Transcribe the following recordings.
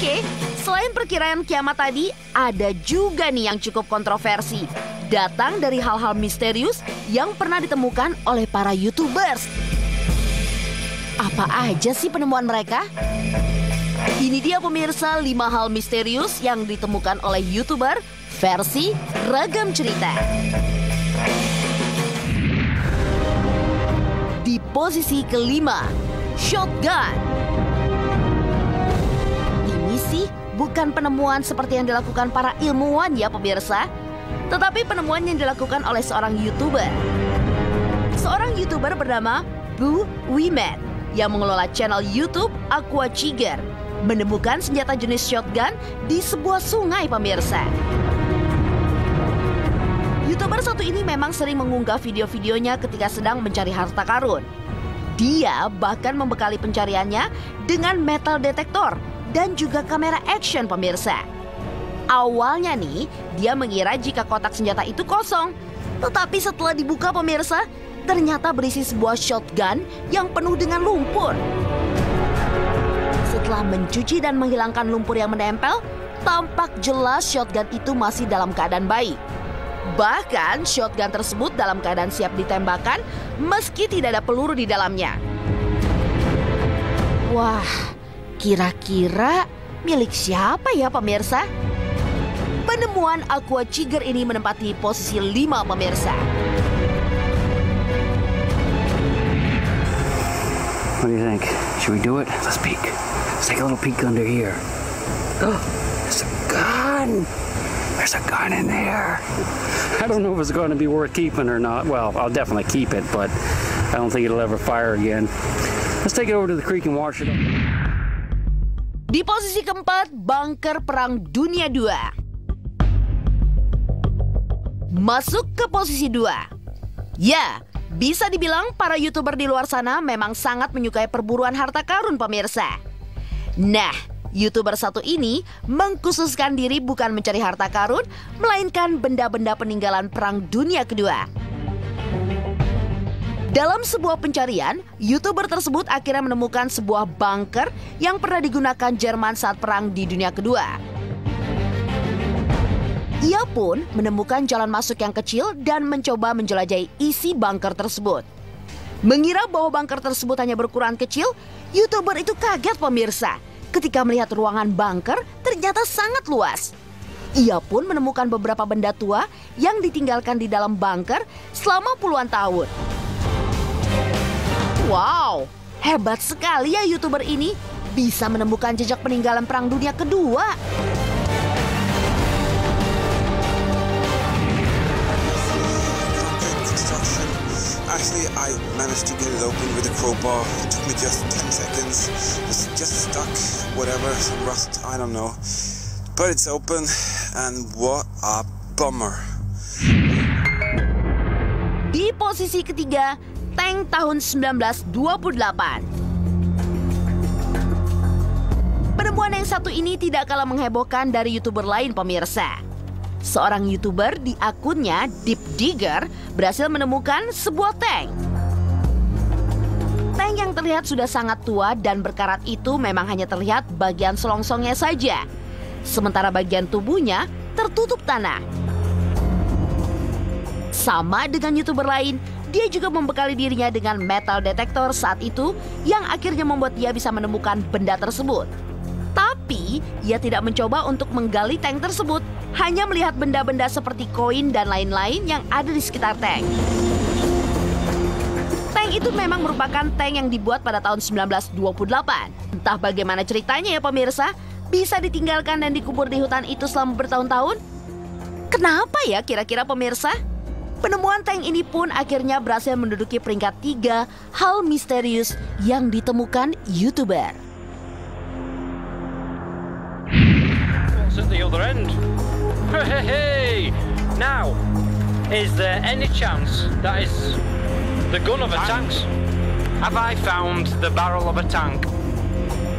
Oke, selain perkiraan kiamat tadi, ada juga nih yang cukup kontroversi. Datang dari hal-hal misterius yang pernah ditemukan oleh para YouTubers. Apa aja sih penemuan mereka? Ini dia pemirsa 5 hal misterius yang ditemukan oleh YouTuber versi Ragam Cerita. Di posisi kelima, shotgun. Ini sih bukan penemuan seperti yang dilakukan para ilmuwan ya pemirsa, tetapi penemuan yang dilakukan oleh seorang YouTuber. Seorang YouTuber bernama Bu Wimet yang mengelola channel YouTube Aqua Ciger menemukan senjata jenis shotgun di sebuah sungai pemirsa. YouTuber satu ini memang sering mengunggah video-videonya ketika sedang mencari harta karun. Dia bahkan membekali pencariannya dengan metal detektor dan juga kamera action pemirsa. Awalnya nih, dia mengira jika kotak senjata itu kosong. Tetapi setelah dibuka pemirsa, ternyata berisi sebuah shotgun yang penuh dengan lumpur. Setelah mencuci dan menghilangkan lumpur yang menempel, tampak jelas shotgun itu masih dalam keadaan baik. Bahkan shotgun tersebut dalam keadaan siap ditembakkan meski tidak ada peluru di dalamnya. Wah, kira-kira milik siapa ya pemirsa? Penemuan Aqua Ciger ini menempati posisi 5 pemirsa. What do you think? Should we do it? Let's peek. Let's take a little peek under here. Oh, there's a gun. There's a gun in there. I don't know if it's going to be worth keeping or not. Well, I'll definitely keep it, but I don't think it'll ever fire again. Let's take it over to the creek and wash it up. Di posisi keempat, bunker Perang Dunia II. Masuk ke posisi 2. Ya, bisa dibilang para YouTuber di luar sana memang sangat menyukai perburuan harta karun pemirsa. Nah, YouTuber satu ini mengkhususkan diri bukan mencari harta karun, melainkan benda-benda peninggalan Perang Dunia Kedua. Dalam sebuah pencarian, YouTuber tersebut akhirnya menemukan sebuah bunker yang pernah digunakan Jerman saat Perang di Dunia Kedua. Ia pun menemukan jalan masuk yang kecil dan mencoba menjelajahi isi bunker tersebut. Mengira bahwa bunker tersebut hanya berukuran kecil, YouTuber itu kaget pemirsa. Ketika melihat ruangan bunker ternyata sangat luas. Ia pun menemukan beberapa benda tua yang ditinggalkan di dalam bunker selama puluhan tahun. Wow, hebat sekali ya YouTuber ini bisa menemukan jejak peninggalan Perang Dunia Kedua. Actually, I managed to get it open with a crowbar. It took me just 10 seconds. It's just stuck, whatever, some rust, I don't know. But it's open, and what a bummer. Di posisi ketiga, tank tahun 1928. Penemuan yang satu ini tidak kalah menghebohkan dari YouTuber lain pemirsa. Seorang YouTuber di akunnya Deep Digger berhasil menemukan sebuah tank. Tank yang terlihat sudah sangat tua dan berkarat itu memang hanya terlihat bagian selongsongnya saja. Sementara bagian tubuhnya tertutup tanah. Sama dengan YouTuber lain, dia juga membekali dirinya dengan metal detektor saat itu yang akhirnya membuat dia bisa menemukan benda tersebut. Tapi, ia tidak mencoba untuk menggali tank tersebut, hanya melihat benda-benda seperti koin dan lain-lain yang ada di sekitar tank. Tank itu memang merupakan tank yang dibuat pada tahun 1928. Entah bagaimana ceritanya ya pemirsa, bisa ditinggalkan dan dikubur di hutan itu selama bertahun-tahun? Kenapa ya kira-kira pemirsa? Penemuan tank ini pun akhirnya berhasil menduduki peringkat 3 hal misterius yang ditemukan YouTuber. At the other end. Hey! Now, is there any chance that is the gun of a tank? Have I found the barrel of a tank?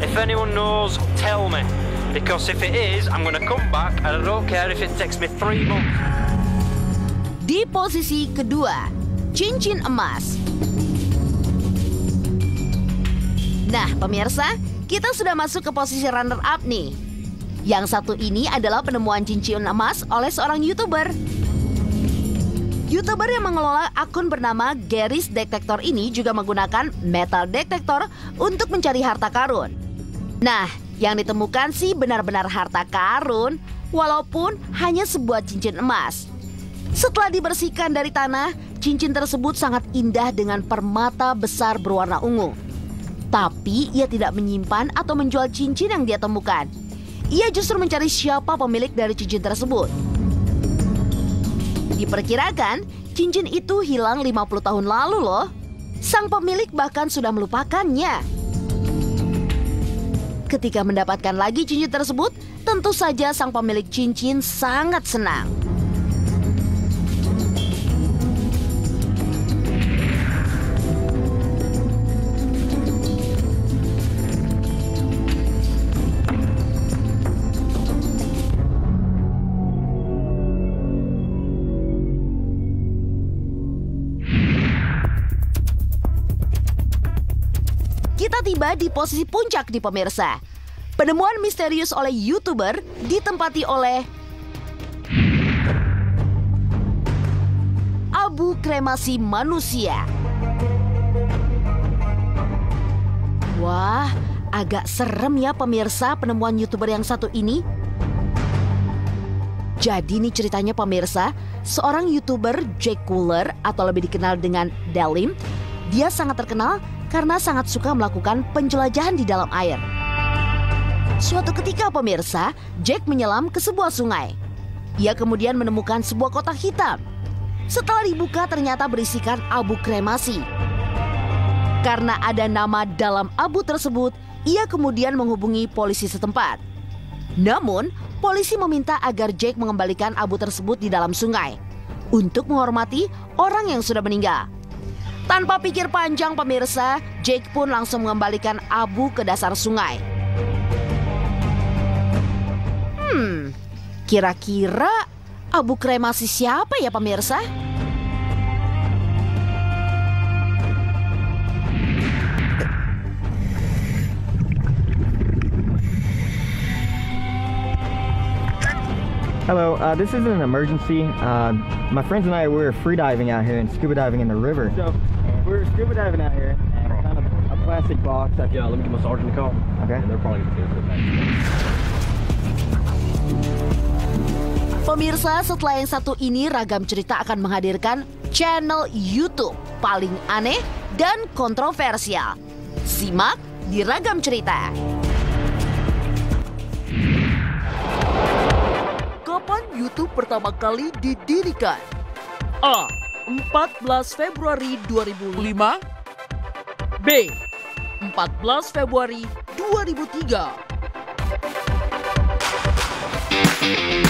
If anyone knows, tell me. Because if it is, I'm going to come back and I don't care if it takes me 3 months. Di posisi kedua, cincin emas. Nah, pemirsa, kita sudah masuk ke posisi runner up nih. Yang satu ini adalah penemuan cincin emas oleh seorang YouTuber. YouTuber yang mengelola akun bernama Gary's Detector ini juga menggunakan metal detector untuk mencari harta karun. Nah, yang ditemukan sih benar-benar harta karun, walaupun hanya sebuah cincin emas. Setelah dibersihkan dari tanah, cincin tersebut sangat indah dengan permata besar berwarna ungu. Tapi ia tidak menyimpan atau menjual cincin yang dia temukan. Ia justru mencari siapa pemilik dari cincin tersebut. Diperkirakan, cincin itu hilang 50 tahun lalu loh. Sang pemilik bahkan sudah melupakannya. Ketika mendapatkan lagi cincin tersebut, tentu saja sang pemilik cincin sangat senang. Kita tiba di posisi puncak di pemirsa. Penemuan misterius oleh YouTuber ditempati oleh abu kremasi manusia. Wah, agak serem ya pemirsa penemuan YouTuber yang satu ini. Jadi nih ceritanya pemirsa, seorang YouTuber Jake Cooler atau lebih dikenal dengan Dalim, dia sangat terkenal karena sangat suka melakukan penjelajahan di dalam air. Suatu ketika pemirsa, Jack menyelam ke sebuah sungai. Ia kemudian menemukan sebuah kotak hitam. Setelah dibuka ternyata berisikan abu kremasi. Karena ada nama dalam abu tersebut, ia kemudian menghubungi polisi setempat. Namun, polisi meminta agar Jack mengembalikan abu tersebut di dalam sungai untuk menghormati orang yang sudah meninggal. Tanpa pikir panjang pemirsa, Jake pun langsung mengembalikan abu ke dasar sungai. Kira-kira abu kremasi siapa ya pemirsa? Hello, this is an emergency. My friends and I, we're free diving out here and scuba diving in the river. So we're scuba diving out here and kind of a plastic box. Yeah, let me get my sergeant to call. Okay. And they're probably going to do it back. Pemirsa, setelah yang satu ini, Ragam Cerita akan menghadirkan channel YouTube paling aneh dan kontroversial. Simak di Ragam Cerita. Kapan YouTube pertama kali didirikan? A. 14 Februari 2005. B. 14 Februari 2003.